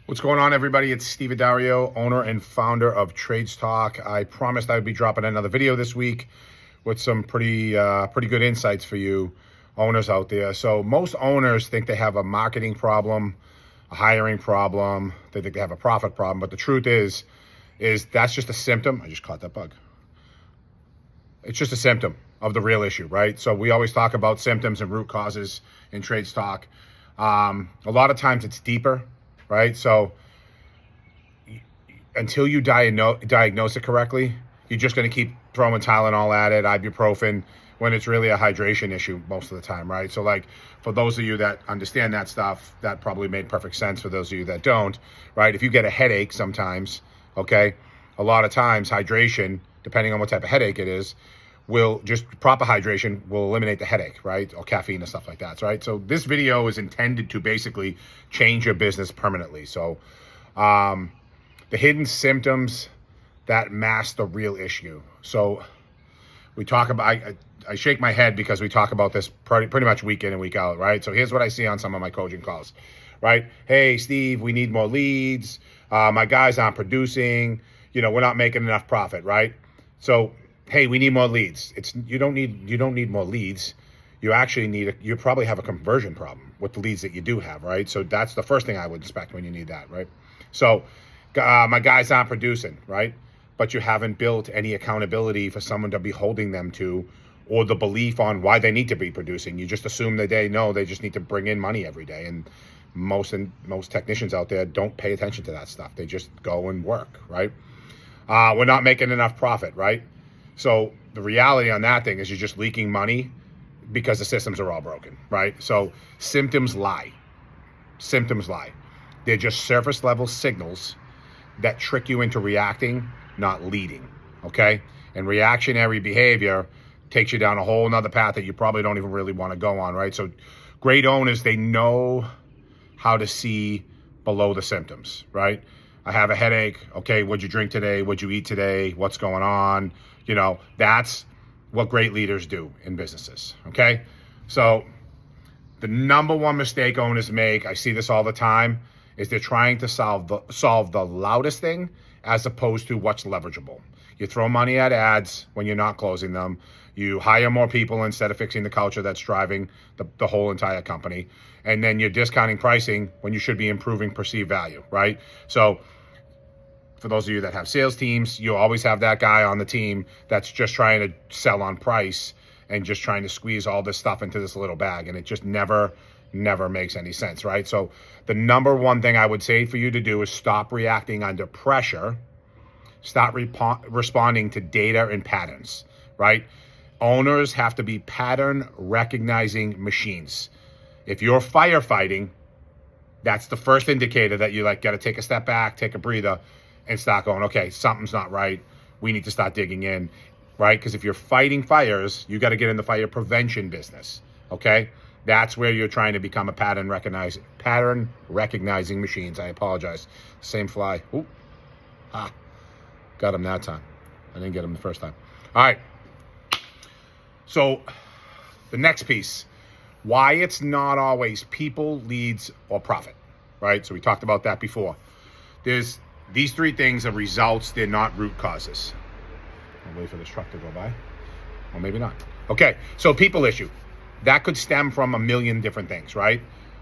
What's going on, everybody? It's Steve Dario, owner and founder of Trades Talk. I promised I would be dropping another video this week with some pretty good insights for you owners out there. So most owners think they have a marketing problem, a hiring problem, they think they have a profit problem, but the truth is that's just a symptom. I just caught that bug. It's just a symptom of the real issue, right? So we always talk about symptoms and root causes in Trades Talk. A lot of times it's deeper, right? So until you diagnose it correctly, you're just going to keep throwing Tylenol at it, ibuprofen, when it's really a hydration issue most of the time, right? So like for those of you that understand that stuff, that probably made perfect sense. For those of you that don't, right? If you get a headache sometimes, okay, a lot of times hydration, depending on what type of headache it is, will just proper hydration will eliminate the headache, right? Or caffeine and stuff like that, right? So this video is intended to basically change your business permanently. So the hidden symptoms that mask the real issue. So we talk about, I shake my head because we talk about this pretty much week in and week out, right? So here's what I see on some of my coaching calls, right? Hey, Steve, we need more leads. My guys aren't producing. We're not making enough profit, right? So, hey, we need more leads. You don't need more leads. You actually you probably have a conversion problem with the leads that you do have, right? So that's the first thing I would expect when you need that, right? So my guys aren't producing, right? But you haven't built any accountability for someone to be holding them to, or the belief on why they need to be producing. You just assume that they know they just need to bring in money every day. And most technicians out there don't pay attention to that stuff. They just go and work, right? We're not making enough profit, right? So the reality on that thing is you're just leaking money because the systems are all broken, right? So symptoms lie. Symptoms lie. They're just surface level signals that trick you into reacting, not leading, okay? And reactionary behavior takes you down a whole nother path that you probably don't even really want to go on, right? So great owners, they know how to see below the symptoms, right? I have a headache. Okay, what'd you drink today? What'd you eat today? What's going on? That's what great leaders do in businesses, okay? So the number one mistake owners make, I see this all the time, is they're trying to solve the loudest thing as opposed to what's leverageable. You throw money at ads when you're not closing them. You hire more people instead of fixing the culture that's driving the whole entire company. And then you're discounting pricing when you should be improving perceived value, right? So for those of you that have sales teams, you always have that guy on the team that's just trying to sell on price and just trying to squeeze all this stuff into this little bag. And it just never makes any sense, right? So the number one thing I would say for you to do is stop reacting under pressure. Stop responding to data and patterns, right? Owners have to be pattern recognizing machines. If you're firefighting, that's the first indicator that you got to take a step back, take a breather, and start going, okay, something's not right. We need to start digging in, right? Because if you're fighting fires, you got to get in the fire prevention business, okay? That's where you're trying to become a pattern recognizing machines. I apologize. Same fly. Ooh. Got him that time. I didn't get him the first time. All right. So the next piece, why it's not always people, leads, or profit, right? So we talked about that before. There's these three things are results. They're not root causes. I'll wait for this truck to go by. Or maybe not. Okay, so people issue. That could stem from a million different things, right?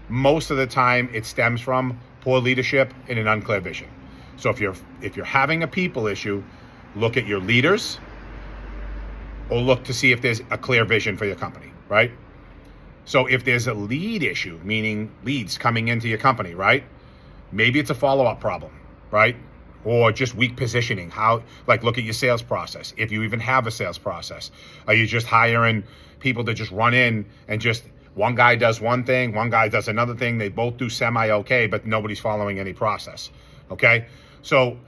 Most of the time it stems from poor leadership and an unclear vision. So if you're having a people issue, look at your leaders or look to see if there's a clear vision for your company, right? So if there's a lead issue, meaning leads coming into your company, right? Maybe it's a follow-up problem, right? Or just weak positioning. Look at your sales process. If you even have a sales process, are you just hiring people to just run in and just one guy does one thing, one guy does another thing. They both do semi-okay, but nobody's following any process, okay? So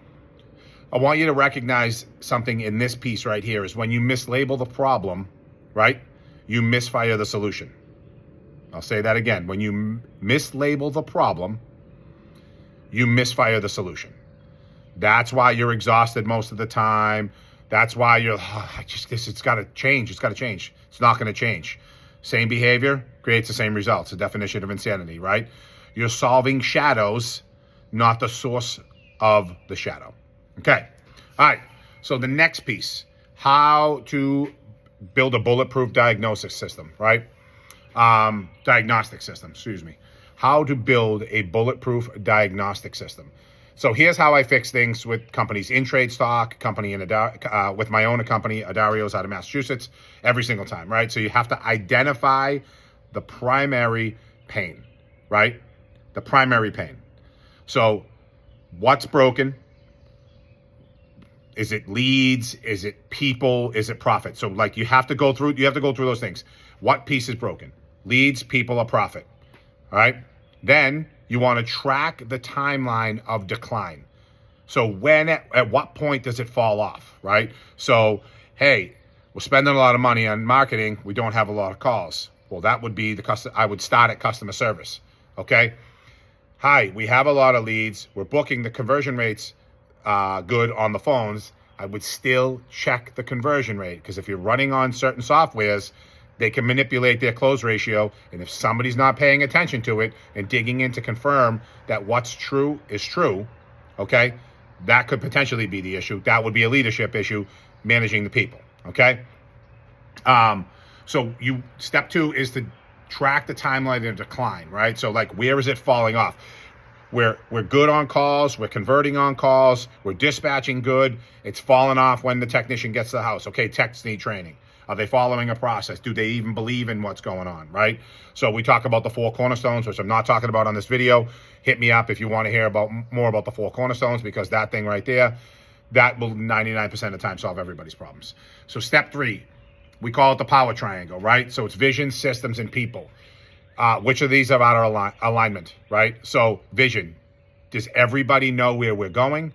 I want you to recognize something in this piece right here is when you mislabel the problem, right? You misfire the solution. I'll say that again. When you mislabel the problem, you misfire the solution. That's why you're exhausted most of the time. That's why you're, it's got to change. It's got to change. It's not going to change. Same behavior creates the same results. The definition of insanity, right? You're solving shadows not the source of the shadow. Okay. All right. So the next piece, how to build a bulletproof diagnosis system, right? Diagnostic system, excuse me. How to build a bulletproof diagnostic system. So here's how I fix things with companies in trade stock, with my own company, Adario's out of Massachusetts, every single time, right? So you have to identify the primary pain, right? The primary pain. So what's broken? Is it leads? Is it people? Is it profit? So like you have to go through those things. What piece is broken? Leads, people, or profit. All right. Then you want to track the timeline of decline. So at what point does it fall off, right? So, hey, we're spending a lot of money on marketing. We don't have a lot of calls. Well, that would be I would start at customer service. Okay. Hi, we have a lot of leads. We're booking the conversion rates good on the phones. I would still check the conversion rate, because if you're running on certain softwares, they can manipulate their close ratio. And if somebody's not paying attention to it and digging in to confirm that what's true is true, okay, that could potentially be the issue. That would be a leadership issue, managing the people, okay? So step 2 is to track the timeline of decline, right? So like, where is it falling off? We're good on calls. We're converting on calls. We're dispatching good. It's falling off when the technician gets to the house. Okay, techs need training. Are they following a process? Do they even believe in what's going on, right? So we talk about the 4 cornerstones, which I'm not talking about on this video. Hit me up if you want to hear more about the 4 cornerstones, because that thing right there, that will 99% of the time solve everybody's problems. So step 3, we call it the power triangle, right? So it's vision, systems, and people. Which of these are out of alignment, right? So vision, does everybody know where we're going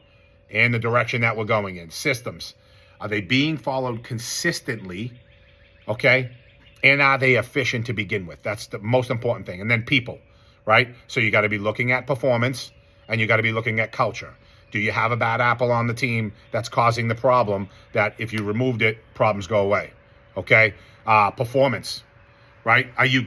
and the direction that we're going in? Systems, are they being followed consistently, okay? And are they efficient to begin with? That's the most important thing. And then people, right? So you got to be looking at performance, and you got to be looking at culture. Do you have a bad apple on the team that's causing the problem that if you removed it, problems go away, okay? Performance, right? Are you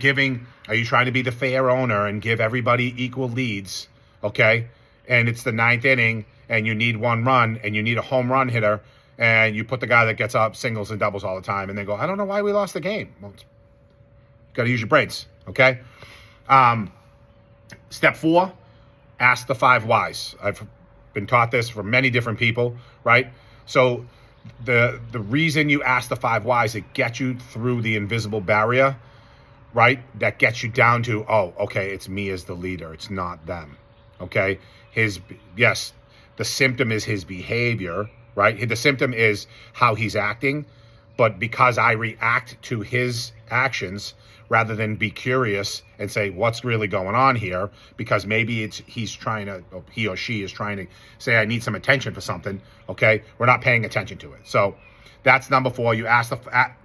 trying to be the fair owner and give everybody equal leads, okay? And it's the 9th inning, and you need 1 run, and you need a home run hitter, and you put the guy that gets up singles and doubles all the time, and they go, I don't know why we lost the game. Well, you got to use your brains, okay? Step 4, ask the 5 whys. I've been taught this from many different people, right? So the reason you ask the 5 whys, it gets you through the invisible barrier, right? That gets you down to, oh, okay, it's me as the leader. It's not them, okay? Yes, the symptom is his behavior, right? The symptom is how he's acting, but because I react to his actions rather than be curious and say, what's really going on here? Because maybe he or she is trying to say, I need some attention for something, okay? We're not paying attention to it. So that's number 4.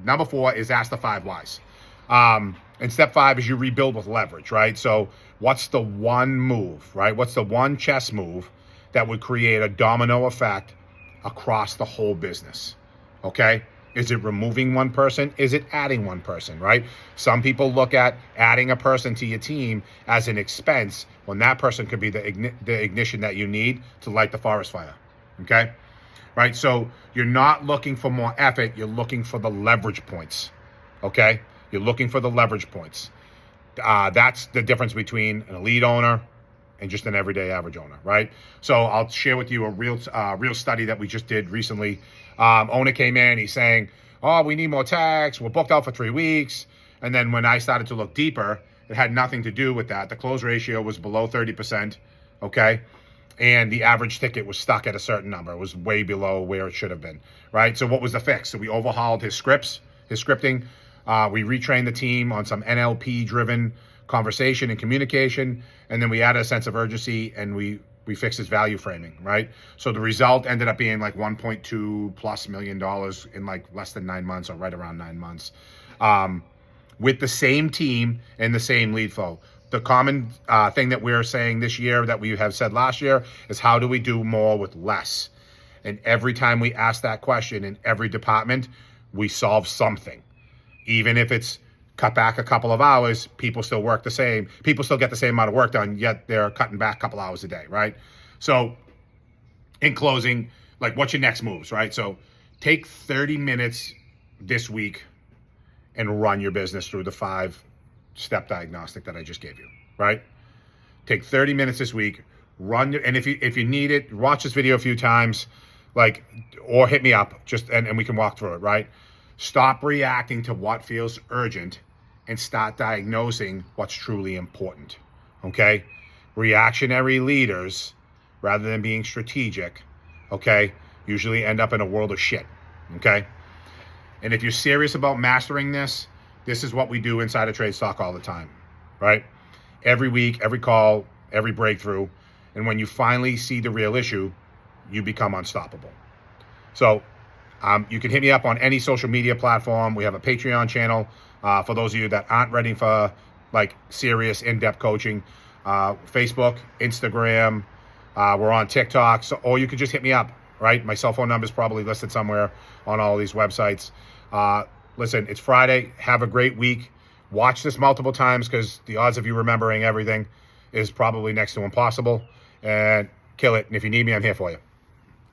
Number 4 is ask the 5 whys. And step 5 is you rebuild with leverage, right? So what's the one move, right? What's the one chess move that would create a domino effect across the whole business, okay? Is it removing one person? Is it adding one person, right? Some people look at adding a person to your team as an expense when that person could be the ignition that you need to light the forest fire, okay? Right, so you're not looking for more effort, you're looking for the leverage points, okay? You're looking for the leverage points. That's the difference between an elite owner and just an everyday average owner, right? So I'll share with you a real study that we just did recently. Owner came in, he's saying, oh, we need more tax, we're booked out for 3 weeks. And then when I started to look deeper, it had nothing to do with that. The close ratio was below 30%, okay? And the average ticket was stuck at a certain number. It was way below where it should have been, right? So what was the fix? So we overhauled his scripting. We retrained the team on some NLP-driven conversation and communication, and then we added a sense of urgency, and we fixed his value framing, right? So the result ended up being like $1.2+ million in like less than 9 months, or right around 9 months, with the same team and the same lead flow. The common thing that we're saying this year that we have said last year is, how do we do more with less? And every time we ask that question in every department, we solve something. Even if it's cut back a couple of hours, people still work the same. People still get the same amount of work done, yet they're cutting back a couple hours a day, right? So in closing, like, what's your next moves, right? So take 30 minutes this week and run your business through the 5-step diagnostic that I just gave you, right? Take 30 minutes this week, and if you need it, watch this video a few times, like, or hit me up, and we can walk through it, right? Stop reacting to what feels urgent and start diagnosing what's truly important, okay? Reactionary leaders, rather than being strategic, okay, usually end up in a world of shit, okay? And if you're serious about mastering this, this is what we do inside of Trade Stock all the time, right? Every week, every call, every breakthrough. And when you finally see the real issue, you become unstoppable. So you can hit me up on any social media platform. We have a Patreon channel for those of you that aren't ready for like serious in-depth coaching. Facebook, Instagram, we're on TikTok. So, or you could just hit me up, right? My cell phone number is probably listed somewhere on all these websites. Listen, it's Friday. Have a great week. Watch this multiple times because the odds of you remembering everything is probably next to impossible. And kill it. And if you need me, I'm here for you.